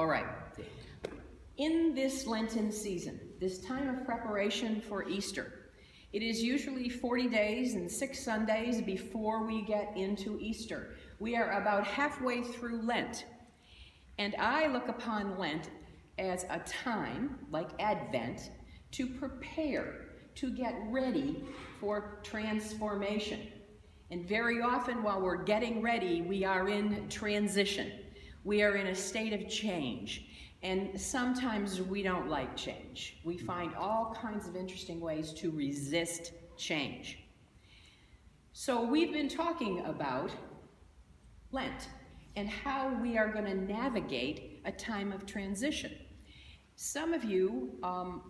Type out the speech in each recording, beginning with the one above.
All right. In this Lenten season, this time of preparation for Easter, it is usually 40 days and 6 Sundays before we get into Easter. We are about halfway through Lent, and I look upon Lent as a time, like Advent, to prepare, to get ready for transformation. And very often while we're getting ready, we are in transition. We are in a state of change. And sometimes we don't like change. We find all kinds of interesting ways to resist change. So we've been talking about Lent and how we are going to navigate a time of transition. Some of you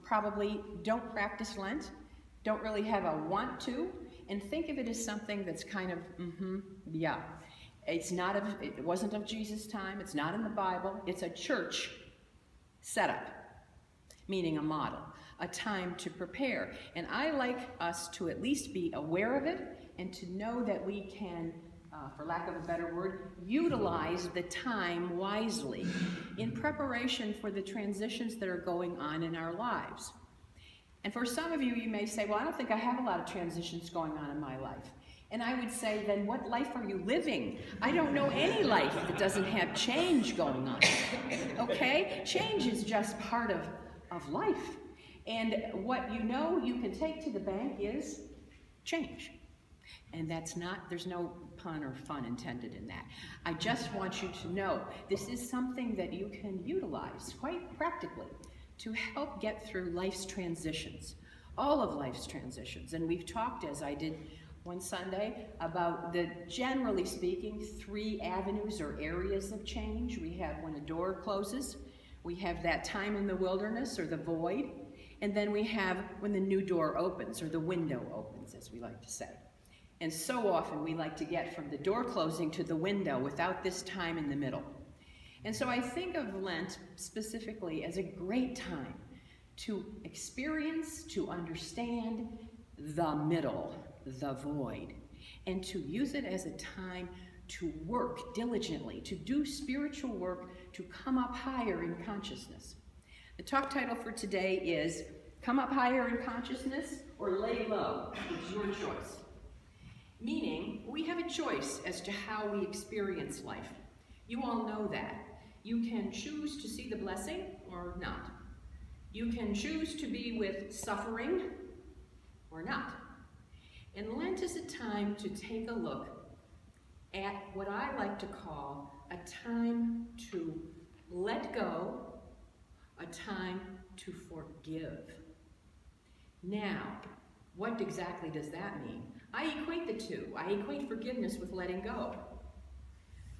probably don't practice Lent, don't really have a want to, and think of it as something that's kind of, yeah. It wasn't of Jesus' time, it's not in the Bible, it's a church setup, meaning a model, a time to prepare. And I like us to at least be aware of it and to know that we can, for lack of a better word, utilize the time wisely in preparation for the transitions that are going on in our lives. And for some of you, you may say, well, I don't think I have a lot of transitions going on in my life. And I would say, then what life are you living? I don't know any life that doesn't have change going on. Okay? Change is just part of life. And what you know you can take to the bank is change. And there's no pun or fun intended in that. I just want you to know this is something that you can utilize quite practically to help get through life's transitions, all of life's transitions. And we've talked, as I did one Sunday, about the, generally speaking, 3 avenues or areas of change. We have when a door closes, we have that time in the wilderness or the void, and then we have when the new door opens or the window opens, as we like to say. And so often we like to get from the door closing to the window without this time in the middle. And so I think of Lent specifically as a great time to experience, to understand the middle, the void, and to use it as a time to work diligently, to do spiritual work, to come up higher in consciousness. The talk title for today is Come Up Higher in Consciousness or Lay Low. It's your choice. Meaning, we have a choice as to how we experience life. You all know that. You can choose to see the blessing or not. You can choose to be with suffering or not. And Lent is a time to take a look at what I like to call a time to let go, a time to forgive. Now, what exactly does that mean? I equate the two. I equate forgiveness with letting go.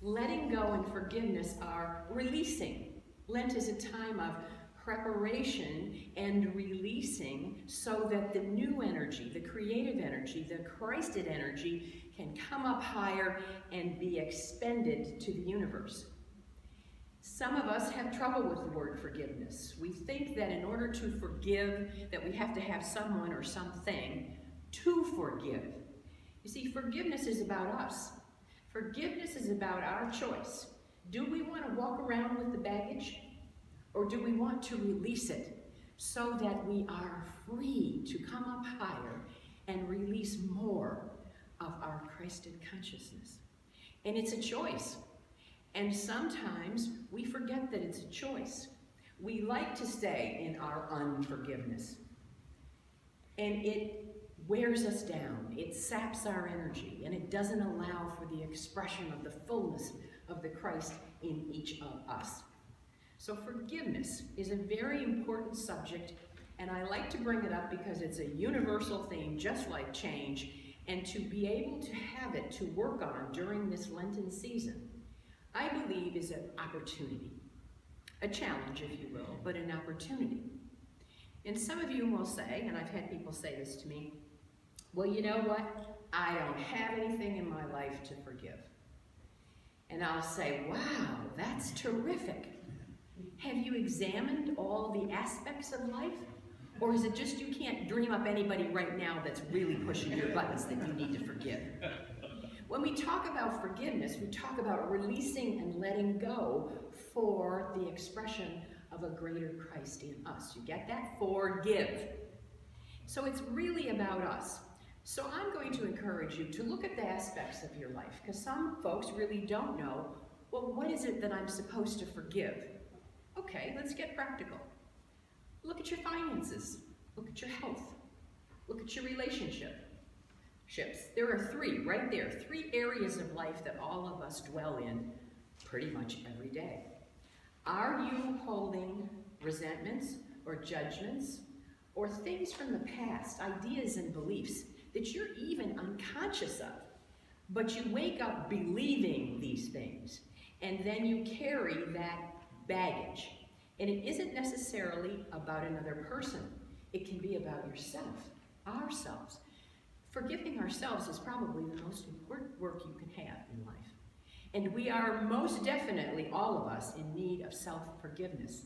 Letting go and forgiveness are releasing. Lent is a time of preparation and releasing so that the new energy, the creative energy, the Christed energy can come up higher and be expended to the universe. Some of us have trouble with the word forgiveness. We think that in order to forgive, that we have to have someone or something to forgive. You see, forgiveness is about us. Forgiveness is about our choice. Do we want to walk around with the baggage? Or do we want to release it so that we are free to come up higher and release more of our Christed consciousness? And it's a choice. And sometimes we forget that it's a choice. We like to stay in our unforgiveness. And it wears us down. It saps our energy, and it doesn't allow for the expression of the fullness of the Christ in each of us. So forgiveness is a very important subject, and I like to bring it up because it's a universal theme, just like change, and to be able to have it to work on during this Lenten season, I believe is an opportunity. A challenge, if you will, but an opportunity. And some of you will say, and I've had people say this to me, well, you know what? I don't have anything in my life to forgive. And I'll say, wow, that's terrific. Have you examined all the aspects of life? Or is it just you can't dream up anybody right now that's really pushing your buttons that you need to forgive? When we talk about forgiveness, we talk about releasing and letting go for the expression of a greater Christ in us. You get that? Forgive. So it's really about us. So I'm going to encourage you to look at the aspects of your life, because some folks really don't know, well, what is it that I'm supposed to forgive? Okay, let's get practical. Look at your finances. Look at your health. Look at your relationships. There are three, right there, 3 areas of life that all of us dwell in pretty much every day. Are you holding resentments or judgments or things from the past, ideas and beliefs that you're even unconscious of, but you wake up believing these things, and then you carry that baggage? And it isn't necessarily about another person. It can be about yourself, ourselves. Forgiving ourselves is probably the most important work you can have in life. And we are most definitely, all of us, in need of self-forgiveness.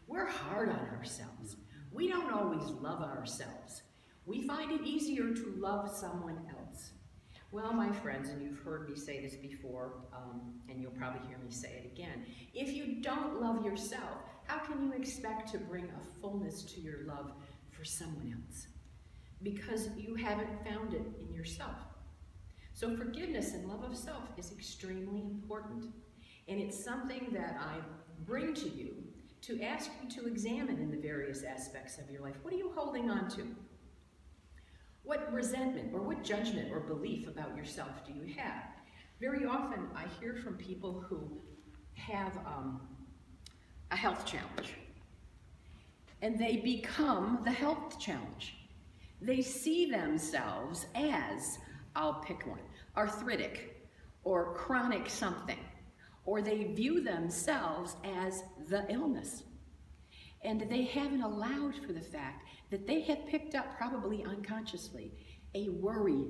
We're hard on ourselves. We don't always love ourselves. We find it easier to love someone else. Well, my friends, and you've heard me say this before, and you'll probably hear me say it again, if you don't love yourself, how can you expect to bring a fullness to your love for someone else? Because you haven't found it in yourself. So forgiveness and love of self is extremely important. And it's something that I bring to you to ask you to examine in the various aspects of your life. What are you holding on to? What resentment or what judgment or belief about yourself do you have? Very often I hear from people who have a health challenge, and they become the health challenge. They see themselves as, I'll pick one, arthritic or chronic something, or they view themselves as the illness. And they haven't allowed for the fact that they have picked up, probably unconsciously, a worry,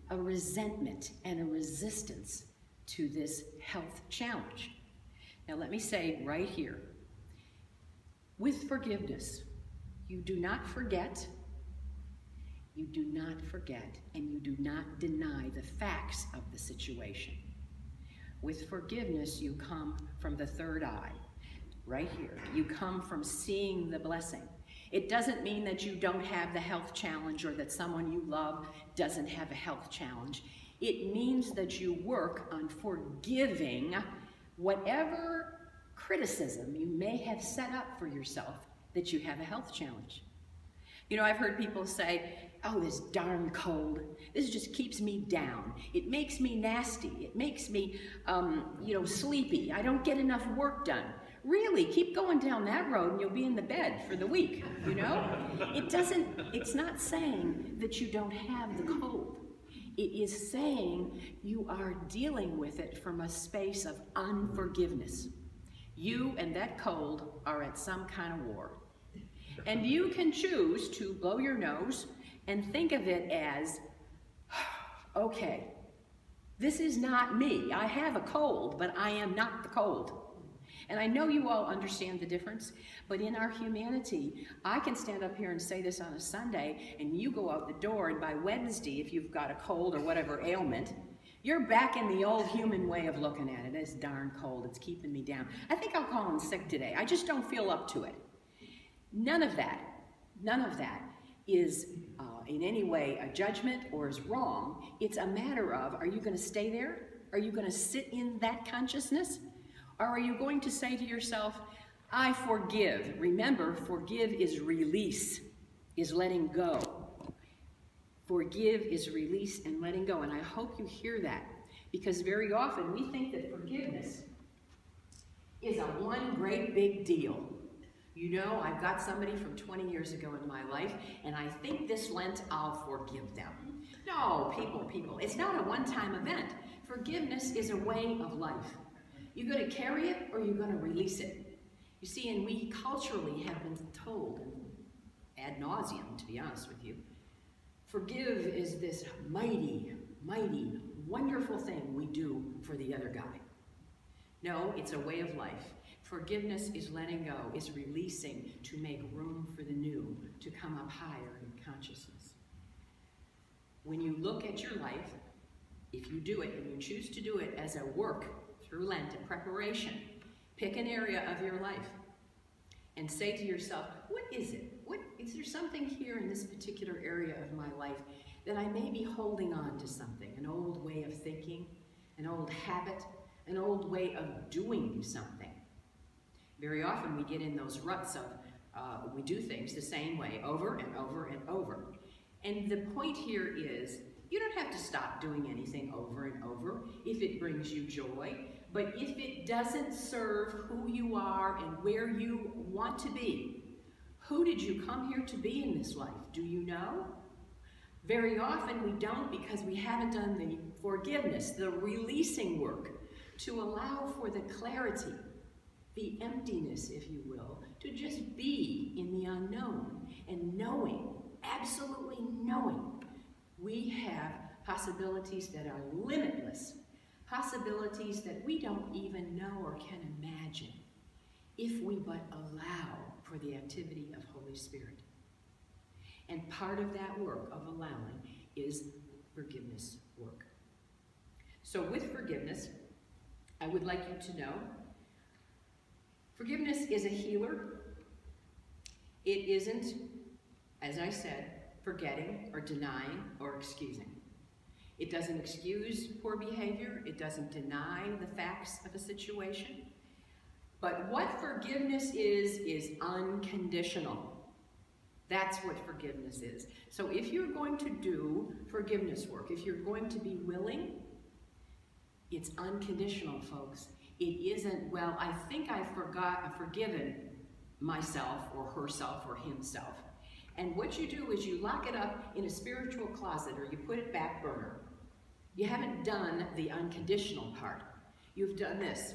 a resentment, and a resistance to this health challenge. Now let me say right here, with forgiveness, you do not forget, and you do not deny the facts of the situation. With forgiveness, you come from the third eye, right here. You come from seeing the blessing. It doesn't mean that you don't have the health challenge or that someone you love doesn't have a health challenge. It means that you work on forgiving whatever criticism you may have set up for yourself that you have a health challenge. You know, I've heard people say, oh, this darn cold, this just keeps me down. It makes me nasty. It makes me, sleepy. I don't get enough work done. Really, keep going down that road and you'll be in the bed for the week, you know? It's not saying that you don't have the cold. It is saying you are dealing with it from a space of unforgiveness. You and that cold are at some kind of war. And you can choose to blow your nose and think of it as, okay, this is not me. I have a cold, but I am not the cold. And I know you all understand the difference, but in our humanity, I can stand up here and say this on a Sunday, and you go out the door, and by Wednesday, if you've got a cold or whatever ailment, you're back in the old human way of looking at it. It's darn cold. It's keeping me down. I think I'll call in sick today. I just don't feel up to it. None of that is in any way a judgment or is wrong. It's a matter of, are you going to stay there? Are you going to sit in that consciousness? Or are you going to say to yourself, I forgive? Remember, forgive is release, is letting go. Forgive is release and letting go. And I hope you hear that, because very often we think that forgiveness is a one great big deal. You know, I've got somebody from 20 years ago in my life, and I think this Lent I'll forgive them. No, people, it's not a one-time event. Forgiveness is a way of life. You're going to carry it or you're going to release it. You see, and we culturally have been told, ad nauseum, to be honest with you, forgive is this mighty, mighty, wonderful thing we do for the other guy. No, it's a way of life. Forgiveness is letting go, is releasing to make room for the new, to come up higher in consciousness. When you look at your life, if you do it and you choose to do it as a work through Lent, a preparation, Pick an area of your life and say to yourself, what is it? Is there something here in this particular area of my life that I may be holding on to something, an old way of thinking, an old habit, an old way of doing something? Very often we get in those ruts of we do things the same way over and over and over. And the point here is you don't have to stop doing anything over and over if it brings you joy, but if it doesn't serve who you are and where you want to be, who did you come here to be in this life? Do you know? Very often we don't because we haven't done the forgiveness, the releasing work to allow for the clarity, the emptiness, if you will, to just be in the unknown and knowing, absolutely knowing, we have possibilities that are limitless, possibilities that we don't even know or can imagine if we but allow for the activity of Holy Spirit. And part of that work of allowing is forgiveness work. So with forgiveness, I would like you to know, forgiveness is a healer. It isn't, as I said, forgetting or denying or excusing. It doesn't excuse poor behavior. It doesn't deny the facts of a situation. But what forgiveness is unconditional. That's what forgiveness is. So if you're going to do forgiveness work, if you're going to be willing, it's unconditional, folks. It isn't, well, I think I've forgiven myself or herself or himself. And what you do is you lock it up in a spiritual closet or you put it back burner. You haven't done the unconditional part. You've done this.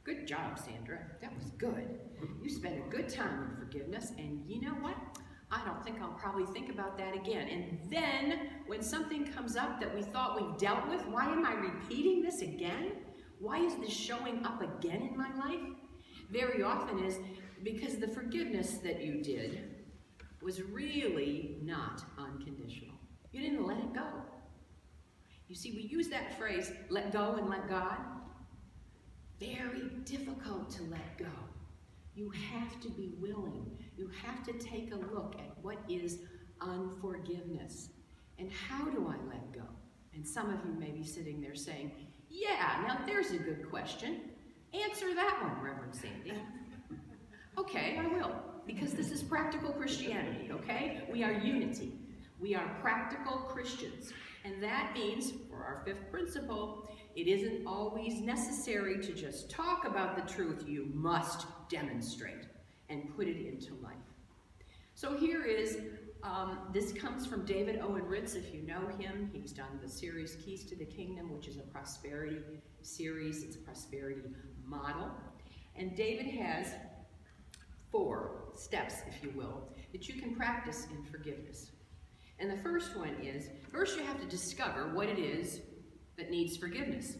Good job, Sandra. That was good. You spent a good time in forgiveness, and you know what? I don't think I'll probably think about that again. And then, when something comes up that we thought we've dealt with, why am I repeating this again? Why is this showing up again in my life? Very often is because the forgiveness that you did was really not unconditional. You didn't let it go. You see, we use that phrase, let go and let God. Very difficult to let go. You have to be willing. You have to take a look at what is unforgiveness. And how do I let go? And some of you may be sitting there saying, yeah, now there's a good question. Answer that one, Reverend Sandy. Okay, I will, because this is practical Christianity, okay? We are unity. We are practical Christians. And that means, for our fifth principle, it isn't always necessary to just talk about the truth. You must demonstrate and put it into life. So here is, this comes from David Owen Ritz. If you know him, he's done the series Keys to the Kingdom, which is a prosperity series. It's a prosperity model. And David has 4 steps, if you will, that you can practice in forgiveness. And the first one is, first you have to discover what it is that needs forgiveness.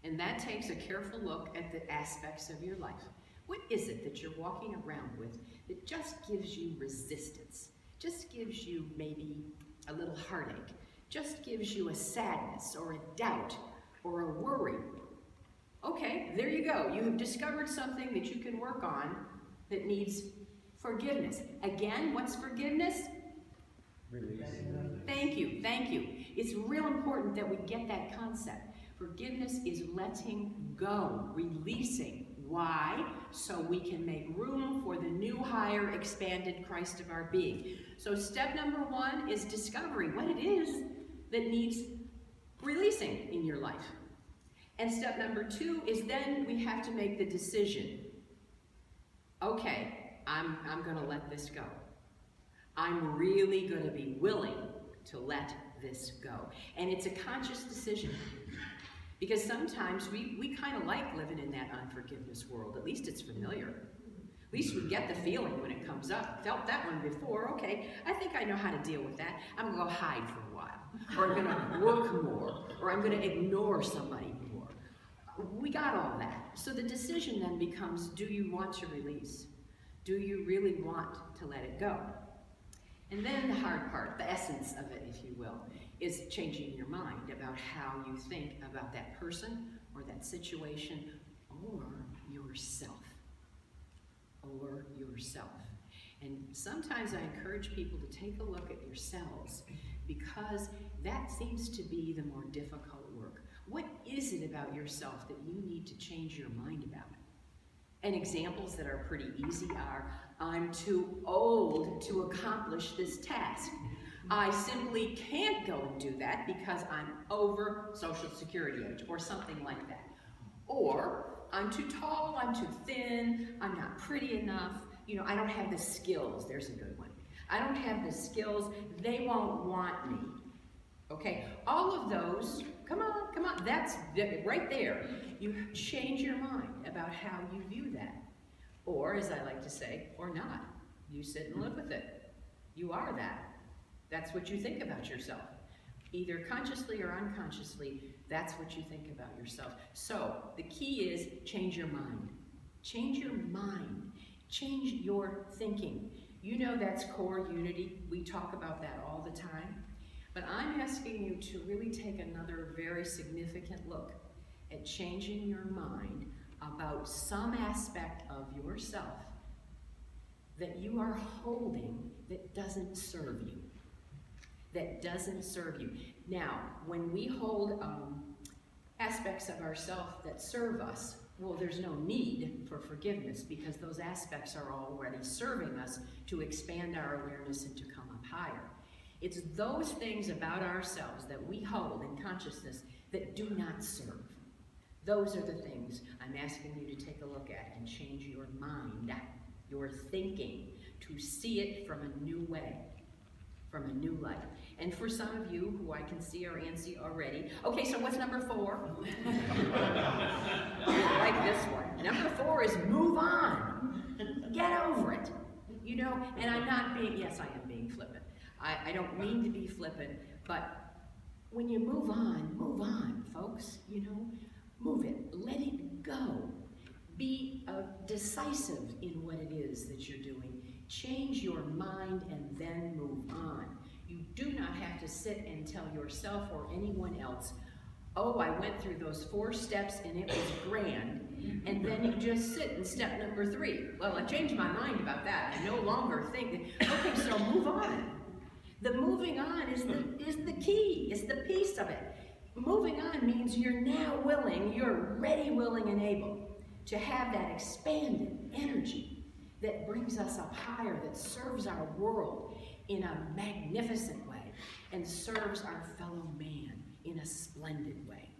And that takes a careful look at the aspects of your life. What is it that you're walking around with that just gives you resistance, just gives you maybe a little heartache, just gives you a sadness or a doubt or a worry? Okay, there you go. You have discovered something that you can work on that needs forgiveness. Again, what's forgiveness? Release. Thank you, thank you. It's real important that we get that concept. Forgiveness is letting go, releasing. Why? So we can make room for the new, higher, expanded Christ of our being. So step number 1 is discovering what it is that needs releasing in your life. And step number 2 is then we have to make the decision. Okay, I'm going to let this go. I'm really going to be willing to let this go. And it's a conscious decision. Because sometimes we kind of like living in that unforgiveness world. At least it's familiar. At least we get the feeling when it comes up. Felt that one before. Okay, I think I know how to deal with that. I'm going to go hide for a while. Or I'm going to work more. Or I'm going to ignore somebody more. We got all that. So the decision then becomes, do you want to release? Do you really want to let it go? And then the hard part, the essence of it, if you will, is changing your mind about how you think about that person or that situation or your yourself. Over yourself. And sometimes I encourage people to take a look at yourselves, because that seems to be the more difficult work. What is it about yourself that you need to change your mind about? And examples that are pretty easy are, I'm too old to accomplish this task. I simply can't go and do that because I'm over Social Security age, or something like that. Or, I'm too tall, I'm too thin, I'm not pretty enough, I don't have the skills. There's a good one. I don't have the skills, they won't want me. Okay, all of those, come on, that's right there. You change your mind about how you view that. Or, as I like to say, or not. You sit and live with it. You are that. That's what you think about yourself. Either consciously or unconsciously, that's what you think about yourself. So, the key is change your mind. Change your mind. Change your thinking. That's core unity. We talk about that all the time. But I'm asking you to really take another very significant look at changing your mind about some aspect of yourself that you are holding that doesn't serve you. That doesn't serve you. Now, when we hold aspects of ourselves that serve us, well, there's no need for forgiveness, because those aspects are already serving us to expand our awareness and to come up higher. It's those things about ourselves that we hold in consciousness that do not serve. Those are the things I'm asking you to take a look at and change your mind, your thinking, to see it from a new way, from a new light. And for some of you who I can see are antsy already, okay, so what's number 4? I like this one. Number 4 is move on. Get over it. And I'm not being, yes, I am being flippant. I don't mean to be flippant, but when you move on, folks, move it, let it go. Be decisive in what it is that you're doing. Change your mind and then move on. You do not have to sit and tell yourself or anyone else, oh, I went through those 4 steps and it was grand, and then you just sit in step number 3. Well, I changed my mind about that. I no longer think that, okay, so move on. The moving on is the key, is the piece of it. Moving on means you're now willing, you're ready, willing, and able to have that expanded energy that brings us up higher, that serves our world in a magnificent way and serves our fellow man in a splendid way.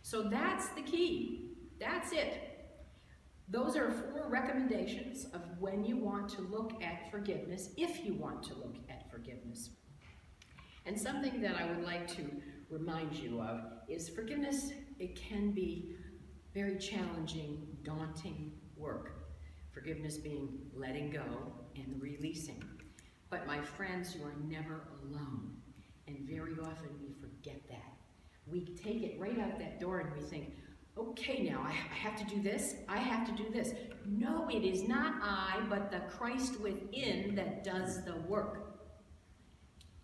So that's the key. That's it. Those are 4 recommendations of when you want to look at forgiveness, if you want to look at forgiveness. And something that I would like to remind you of is forgiveness, it can be very challenging, daunting work. Forgiveness being letting go and releasing. But my friends, you are never alone. And very often we forget that. We take it right out that door and we think, okay, now I have to do this, I have to do this. No, it is not I, but the Christ within that does the work.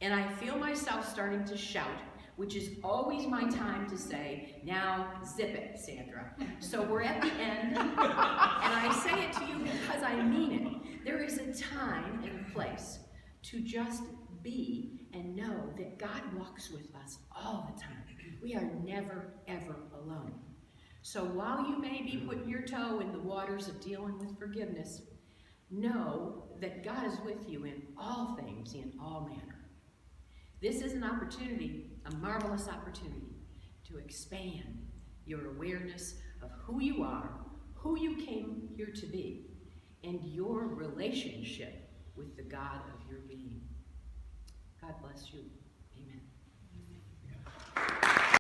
And I feel myself starting to shout, which is always my time to say, now zip it, Sandra. So we're at the end, and I say it to you because I mean it. There is a time and a place to just be and know that God walks with us all the time. We are never, ever alone. So while you may be putting your toe in the waters of dealing with forgiveness, know that God is with you in all things, in all manner. This is an opportunity, a marvelous opportunity, to expand your awareness of who you are, who you came here to be, and your relationship with the God of your being. God bless you. Amen.